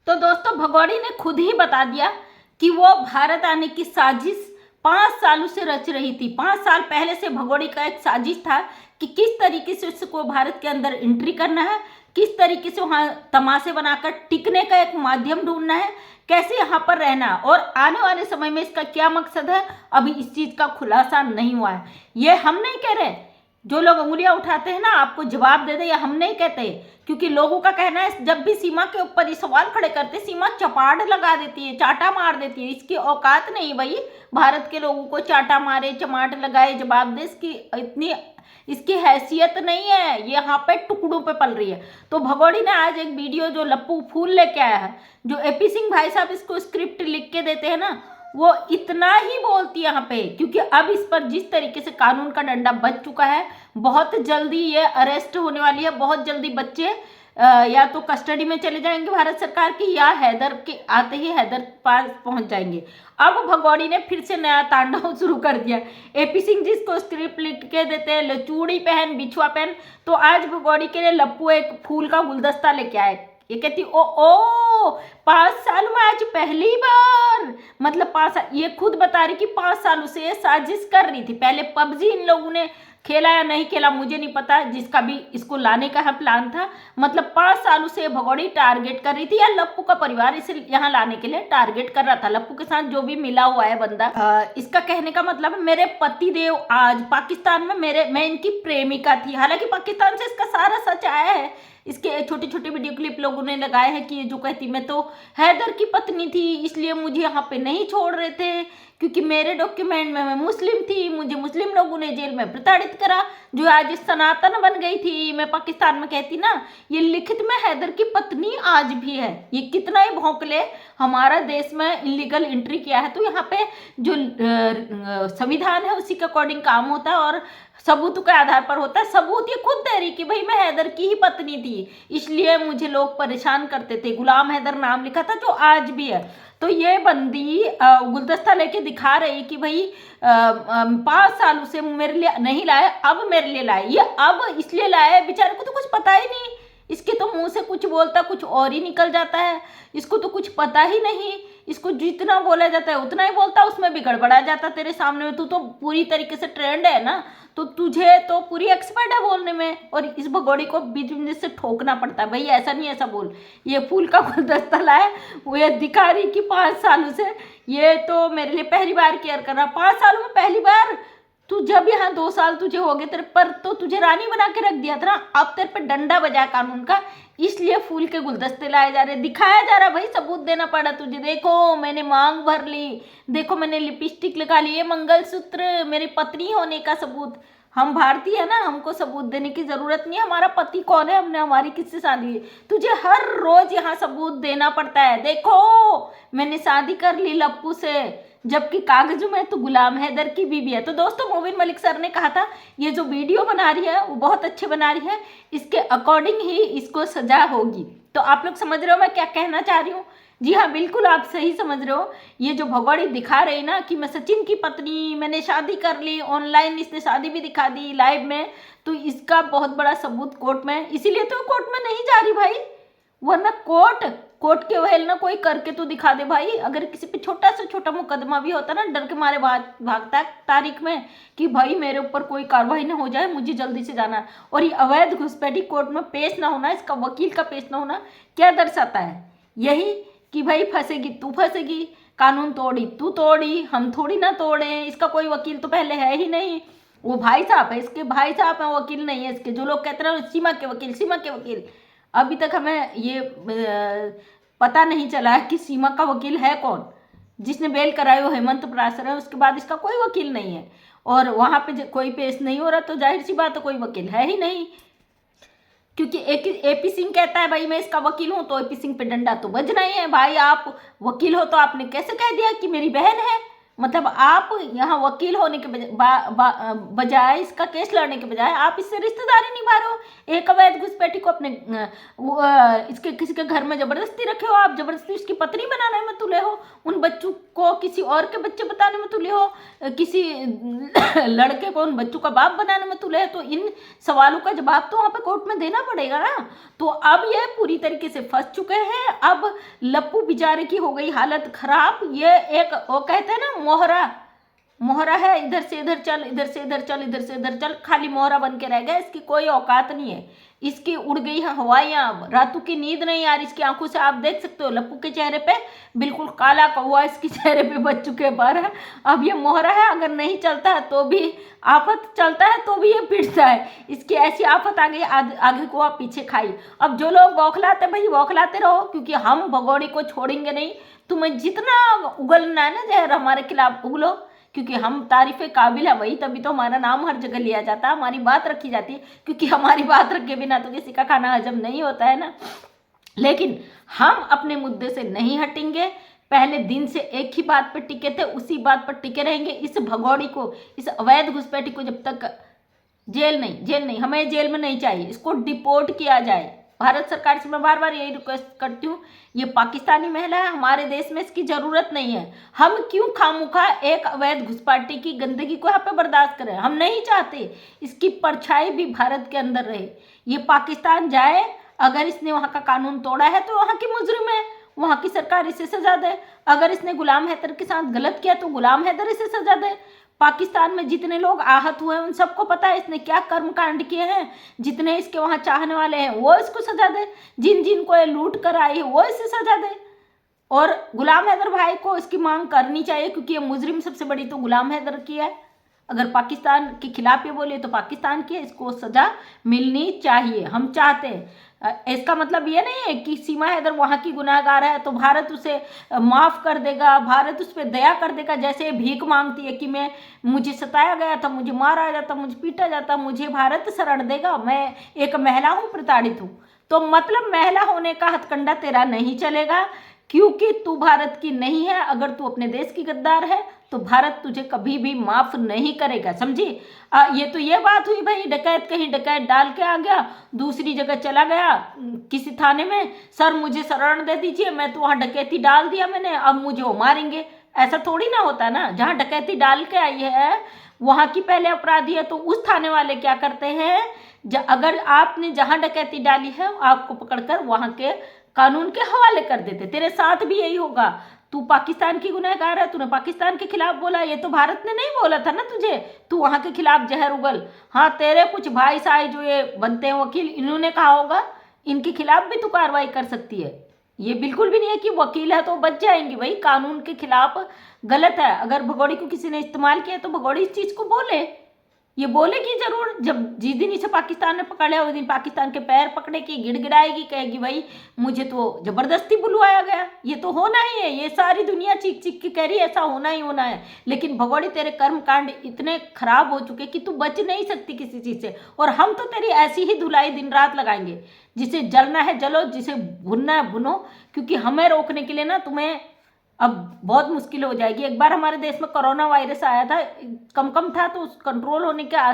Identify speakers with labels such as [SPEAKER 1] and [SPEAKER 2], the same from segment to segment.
[SPEAKER 1] तो दोस्तों भगौड़ी ने खुद ही बता दिया कि वो भारत आने की साजिश 5 सालों से रच रही थी। 5 साल पहले से भगौड़ी का एक साजिश था कि किस तरीके से उसको भारत के अंदर एंट्री करना है, किस तरीके से वहाँ तमाशे बनाकर टिकने का एक माध्यम ढूंढना है, कैसे यहाँ पर रहना है और आने वाले समय में इसका क्या मकसद है, अभी इस चीज का खुलासा नहीं हुआ है। ये हम नहीं कह रहे, जो लोग उंगलियां उठाते हैं ना आपको जवाब दे दे, या हम नहीं कहते, क्योंकि लोगों का कहना है जब भी सीमा के ऊपर ये सवाल खड़े करते सीमा चपाड़ लगा देती है, चाटा मार देती है। इसकी औकात नहीं भाई भारत के लोगों को चाटा मारे, चमाट लगाए, जवाब दे, इसकी इतनी इसकी हैसियत नहीं है। ये यहाँ पे टुकड़ों पे पल रही है। तो भगौड़ी ने आज एक वीडियो जो लप्पू फूल लेके आया है, जो एपी सिंह भाई साहब इसको स्क्रिप्ट लिख के देते हैं ना, वो इतना ही बोलती है यहाँ पे, क्योंकि अब इस पर जिस तरीके से कानून का डंडा बज चुका है, बहुत जल्दी ये अरेस्ट होने वाली है। बहुत जल्दी बच्चे या तो कस्टडी में चले जाएंगे भारत सरकार की, या हैदर के आते ही हैदर पास पहुंच जाएंगे। अब भगौड़ी ने फिर से नया तांडव शुरू कर दिया। एपी सिंह जिसको स्क्रिप्ट लिख के देते हैं चूड़ी पहन बिछुआ पहन, तो आज भगौड़ी के लिए लप्पू एक फूल का गुलदस्ता लेके आए। ये कहती ओ 5 साल में आज पहली बार, मतलब 5 साल, ये खुद बता रही कि 5 सालों से ये साजिश कर रही थी। पहले पबजी इन लोगों ने खेला या नहीं खेला मुझे नहीं पता, जिसका भी इसको लाने का प्लान था, मतलब 5 सालों से भगौड़ी टारगेट कर रही थी, या लप्पू का परिवार इसे यहाँ लाने के लिए टारगेट कर रहा था। लप्पू के साथ जो भी मिला हुआ है बंदा, इसका कहने का मतलब है मेरे पति देव आज पाकिस्तान में, मैं इनकी प्रेमिका थी। हालांकि पाकिस्तान से इसका सारा सच आया है। इसके छोटे छोटे वीडियो क्लिप लोगों ने लगाए हैं कि ये जो कहती मैं तो हैदर की पत्नी थी, इसलिए मुझे यहाँ पे नहीं छोड़ रहे थे, क्योंकि मेरे डॉक्यूमेंट में मैं मुस्लिम थी, मुझे मुस्लिम लोगों ने जेल में प्रताड़ित करा, जो आज सनातन बन गई थी। मैं पाकिस्तान में कहती ना, ये लिखित में हैदर की पत्नी आज भी है। ये कितना ही भौंकले, हमारा देश में इलीगल एंट्री किया है, तो यहाँ पे जो संविधान है उसी के अकॉर्डिंग काम होता है और सबूत के आधार पर होता है। सबूत ये खुद दे रही कि भाई मैं हैदर की ही पत्नी थी, इसलिए मुझे लोग परेशान करते थे। गुलाम हैदर नाम लिखा था, जो आज भी है। तो ये बंदी गुलदस्ता लेके दिखा रही कि भाई 5 सालों से मेरे लिए नहीं लाए, अब मेरे लिए लाए। ये अब इसलिए लाए, बेचारे को तो कुछ पता ही नहीं, इसके तो मुंह से कुछ बोलता कुछ और ही निकल जाता है। इसको तो कुछ पता ही नहीं, इसको जितना बोला जाता है उतना ही बोलता, उसमें भी गड़बड़ा जाता तेरे सामने में। तू तो पूरी तरीके से ट्रेंड है ना, तो तुझे तो पूरी एक्सपर्ट है बोलने में, और इस भगौड़ी को बीच में से ठोकना पड़ता है। भाई ऐसा नहीं, ऐसा बोल। ये फूल का गुलदस्ता लाए, वो ये दिखा रही कि 5 सालों से ये तो मेरे लिए पहली बार केयर कर रहा। 5 सालों में पहली बार? तू जब यहाँ 2 साल तुझे हो गए, तेरे पर तो तुझे रानी बना के रख दिया था ना, अब तेरे पे डंडा बजा कानून का, इसलिए फूल के गुलदस्ते लाए जा रहे, दिखाया जा रहा। भाई सबूत देना पड़ा तुझे, देखो मैंने मांग भर ली, देखो मैंने लिपस्टिक लगा ली, ये मंगलसूत्र मेरी पत्नी होने का सबूत। हम भारतीय है ना, हमको सबूत देने की जरूरत नहीं है, हमारा पति कौन है, हमने हमारी किससे शादी की। तुझे हर रोज यहाँ सबूत देना पड़ता है, देखो मैंने शादी कर ली लप्पू से, जबकि कागजों में तो गुलाम हैदर की बीवी है। तो दोस्तों मोबिन मलिक सर ने कहा था ये जो वीडियो बना रही है वो बहुत अच्छे बना रही है, इसके अकॉर्डिंग ही इसको सजा होगी। तो आप लोग समझ रहे हो मैं क्या कहना चाह रही हूँ? जी हाँ, बिल्कुल आप सही समझ रहे हो। ये जो भगौड़ी दिखा रही ना कि मैं सचिन की पत्नी, मैंने शादी कर ली, ऑनलाइन इसने शादी भी दिखा दी लाइव में, तो इसका बहुत बड़ा सबूत कोर्ट में, इसीलिए तो कोर्ट में नहीं जा रही भाई, वरना कोर्ट के वहेल ना कोई करके तो दिखा दे भाई। अगर किसी पे छोटा से छोटा मुकदमा भी होता ना, डर के मारे भागता है तारीख में कि भाई मेरे ऊपर कोई कार्रवाई ना हो जाए, मुझे जल्दी से जाना है। और ये अवैध घुसपैठी कोर्ट में पेश ना होना, इसका वकील का पेश ना होना क्या दर्शाता है? यही कि भाई फंसेगी तू, फंसेगी, कानून तोड़ी तू तोड़ी, हम थोड़ी ना तोड़े। इसका कोई वकील तो पहले है ही नहीं, वो भाई साहब है, इसके भाई साहब है, वकील नहीं है इसके। जो लोग कहते हैं सीमा के वकील, सीमा के वकील, अभी तक हमें ये पता नहीं चला है कि सीमा का वकील है कौन। जिसने बेल कराई वो हेमंत पराशर है, उसके बाद इसका कोई वकील नहीं है, और वहां पे कोई पेश नहीं हो रहा, तो जाहिर सी बात है कोई वकील है ही नहीं। क्योंकि एपी सिंह कहता है भाई मैं इसका वकील हूं, तो एपी सिंह पे डंडा तो बजना ही है। भाई आप वकील हो तो आपने कैसे कह दिया कि मेरी बहन है? मतलब आप यहाँ वकील होने के बजाय इसका केस लड़ने के बजाय आप इससे रिश्तेदारी निभा रहे हो। एक अवैध घुसपैठी को अपने इसके किसी के घर में जबरदस्ती रखे हो, आप जबरदस्ती उसकी पत्नी बनाने में तुले हो, उन बच्चों को किसी और के बच्चे बताने में तुले हो, किसी लड़के को उन बच्चों का बाप बनाने में तुले हो। तो इन सवालों का जवाब तो वहाँ पे कोर्ट में देना पड़ेगा ना। तो अब ये पूरी तरीके से फंस चुके हैं। अब लप्पू बेचारे की हो गई हालत खराब। ये एक वो कहते हैं ना मोहरा, मोहरा है, इधर से इधर चल, इधर से इधर चल, इधर से इधर चल, खाली मोहरा बन के रह गया। इसकी कोई औकात नहीं है। इसकी उड़ गई है हवाइयाँ, अब रातों की नींद नहीं आ रही इसकी आंखों से। आप देख सकते हो लप्पू के चेहरे पे बिल्कुल काला कौवा इसके चेहरे पे बच चुके बार है। अब ये मोहरा है, अगर नहीं चलता है तो भी आफत, चलता है तो भी ये पिटता है। इसकी ऐसी आफत आ गई, आगे को आप पीछे खाई। अब जो लोग बौखलाते भाई बौखलाते रहो, क्योंकि हम भगोड़ी को छोड़ेंगे नहीं। तुम्हें जितना उगलना है ना जहर हमारे खिलाफ उगलो, क्योंकि हम तारीफ़े काबिल है वही, तभी तो हमारा नाम हर जगह लिया जाता है, हमारी बात रखी जाती है। क्योंकि हमारी बात रखे बिना तो किसी का खाना हजम नहीं होता है ना। लेकिन हम अपने मुद्दे से नहीं हटेंगे। पहले दिन से एक ही बात पर टिके थे, उसी बात पर टिके रहेंगे। इस भगौड़ी को, इस अवैध घुसपैठी को जब तक जेल नहीं, हमें जेल में नहीं चाहिए, इसको डिपोर्ट किया जाए। भारत सरकार से मैं बार बार यही रिक्वेस्ट करती हूँ, ये पाकिस्तानी महिला है, हमारे देश में इसकी ज़रूरत नहीं है। हम क्यों खामोखा एक अवैध घुसपैठी की गंदगी को यहाँ पे बर्दाश्त करें। हम नहीं चाहते इसकी परछाई भी भारत के अंदर रहे। ये पाकिस्तान जाए, अगर इसने वहाँ का कानून तोड़ा है तो वहाँ की मुजरिम है, वहाँ की सरकार इसे सजा दे। अगर इसने गुलाम हैदर के साथ गलत किया तो गुलाम हैदर इसे सजा दे। पाकिस्तान में जितने लोग आहत हुए हैं उन सबको पता है इसने क्या कर्मकांड किए हैं। जितने इसके वहाँ चाहने वाले हैं वो इसको सजा दे, जिन जिन को ये लूट कर आई है वो इसे सजा दे। और गुलाम हैदर भाई को इसकी मांग करनी चाहिए, क्योंकि ये मुजरिम सबसे बड़ी तो गुलाम हैदर की है। अगर पाकिस्तान के खिलाफ ये बोले तो पाकिस्तान की है, इसको सजा मिलनी चाहिए, हम चाहते हैं। इसका मतलब ये नहीं है कि सीमा हैदर वहाँ की गुनाहगार है तो भारत उसे माफ़ कर देगा, भारत उस पर दया कर देगा। जैसे भीख मांगती है कि मुझे सताया गया था, मुझे मारा जाता, मुझे पीटा जाता, मुझे भारत शरण देगा, मैं एक महिला हूँ, प्रताड़ित हूँ। तो मतलब महिला होने का हथकंडा तेरा नहीं चलेगा, क्योंकि तू भारत की नहीं है। अगर तू अपने देश की गद्दार है तो भारत तुझे कभी भी माफ़ नहीं करेगा, समझी। ये तो ये बात हुई भाई, डकैत कहीं डकैत डाल के आ गया, दूसरी जगह चला गया किसी थाने में, सर मुझे शरण दे दीजिए, मैं तो वहाँ डकैती डाल दिया मैंने, अब मुझे वो मारेंगे। ऐसा थोड़ी ना होता ना। जहाँ डकैती डाल के आई है वहाँ की पहले अपराधी है, तो उस थाने वाले क्या करते हैं, अगर आपने जहाँ डकैती डाली है आपको पकड़कर वहाँ के कानून के हवाले कर देते। तेरे साथ भी यही होगा। तू पाकिस्तान की गुनहगार है, तूने पाकिस्तान के खिलाफ बोला, ये तो भारत ने नहीं बोला था ना तुझे, तू वहाँ के खिलाफ जहर उगल। हाँ, तेरे कुछ भाई साई जो ये बनते हैं वकील, इन्होंने कहा होगा, इनके खिलाफ भी तू कार्रवाई कर सकती है। ये बिल्कुल भी नहीं है कि वकील है तो बच जाएंगी, भाई कानून के खिलाफ गलत है। अगर भगोड़ी को किसी ने इस्तेमाल किया तो भगोड़ी इस चीज़ को बोले, ये बोलेगी जरूर। जब जिस दिन इसे पाकिस्तान ने पकड़ लिया उस दिन पाकिस्तान के पैर पकड़े की गिड़गिड़ाएगी, कहेगी भाई मुझे तो जबरदस्ती बुलवाया गया, ये तो होना ही है। ये सारी दुनिया चीख चीख के कह रही है ऐसा होना ही होना है। लेकिन भगोड़ी तेरे कर्म कांड इतने खराब हो चुके कि तू बच नहीं सकती किसी चीज़ से। और हम तो तेरी ऐसी ही धुलाई दिन रात लगाएंगे। जिसे जलना है जलो, जिसे भुनना है भुनो, क्योंकि हमें रोकने के लिए ना तुम्हें अब बहुत मुश्किल हो जाएगी। एक बार हमारे देश में कोरोना वायरस आया था, कम था तो उस कंट्रोल होने के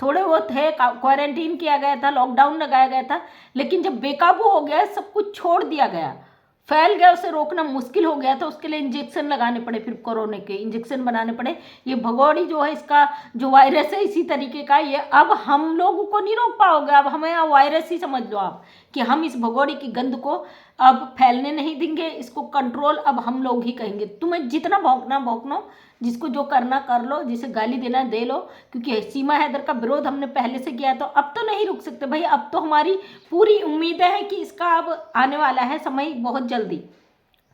[SPEAKER 1] थोड़े वो थे, क्वारंटीन किया गया था, लॉकडाउन लगाया गया था। लेकिन जब बेकाबू हो गया, सब कुछ छोड़ दिया गया, फैल गया, उसे रोकना मुश्किल हो गया, तो उसके लिए इंजेक्शन लगाने पड़े, फिर कोरोना के इंजेक्शन बनाने पड़े। ये भगोड़ी जो है, इसका जो वायरस है इसी तरीके का, ये अब हम लोगों को नहीं रोक पाओगे। अब हमें यहाँ वायरस ही समझ लो आप, कि हम इस भगोड़ी की गंद को अब फैलने नहीं देंगे। इसको कंट्रोल अब हम लोग ही करेंगे। तुम्हें जितना भौंकना भौंकनो, जिसको जो करना कर लो, जिसे गाली देना दे लो, क्योंकि सीमा हैदर का विरोध हमने पहले से किया, तो अब तो नहीं रुक सकते भाई। अब तो हमारी पूरी उम्मीद है कि इसका अब आने वाला है समय बहुत जल्दी,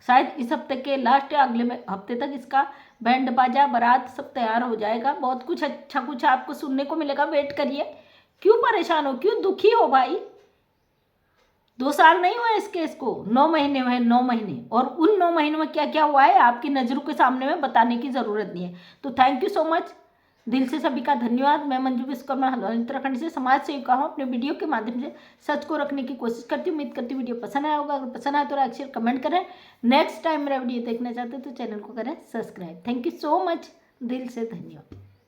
[SPEAKER 1] शायद इस हफ्ते के लास्ट या अगले हफ्ते तक इसका बैंड बाजा बारात सब तैयार हो जाएगा। बहुत कुछ अच्छा कुछ आपको सुनने को मिलेगा, वेट करिए। क्यों परेशान हो, क्यों दुखी हो भाई। 2 साल नहीं हुए इस केस को, 9 महीने हुए, 9 महीने। और उन 9 महीनों में क्या क्या हुआ है आपकी नज़रों के सामने में बताने की ज़रूरत नहीं है। तो थैंक यू सो मच। दिल से सभी का धन्यवाद। मैं मंजू विश्वकर्मा हल्द्वानी उत्तराखंड से समाज सेविका हूँ। अपने वीडियो के माध्यम से सच को रखने की कोशिश करती हूँ। उम्मीद करती हूँ वीडियो पसंद आया होगा। अगर पसंद आया तो लाइक शेयर कमेंट करें। नेक्स्ट टाइम मेरा वीडियो देखना चाहते हो तो चैनल को करें subscribe. Thank you so much. दिल से धन्यवाद।